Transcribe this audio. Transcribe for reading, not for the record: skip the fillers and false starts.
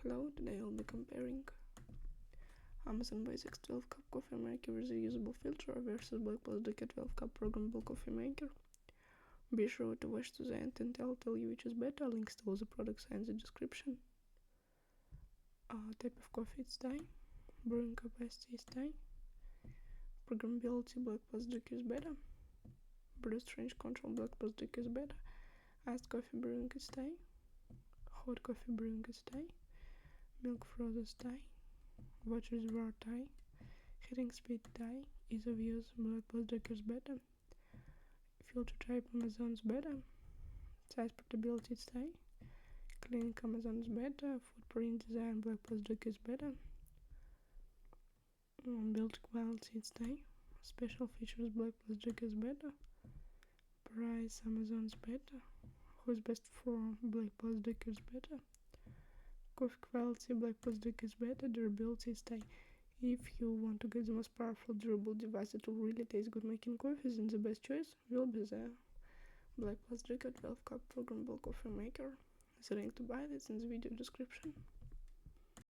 Hello, today I'll be comparing Amazon Basics 12 cup coffee maker with reusable filter versus BLACK+DECKER 12 cup programmable coffee maker. Be sure to watch to the end and I'll tell you which is better. Links to all the products are in the description. Type of coffee is Thai. Brewing capacity is Thai. Programmability BLACK+DECKER is better. Brews range control BLACK+DECKER is better. Iced coffee brewing is Thai. Hot coffee brewing is Thai. Milk froth is Thai. Water reservoir Thai. Heating speed Thai. Ease of use BLACK+DECKER is better. Filter type Amazon's better. Size portability is Thai. Cleaning Amazon's better. Footprint design BLACK+DECKER is better. Build quality is Thai. Special features BLACK+DECKER is better. Price Amazon's better. Who's best for BLACK+DECKER is better. Coffee quality BLACK+DECKER is better. Durability is Thai. If you want to get the most powerful durable device that will really taste good making coffee, then the best choice will be the BLACK+DECKER 12 cup programmable coffee maker. The link to buy it is in the video description.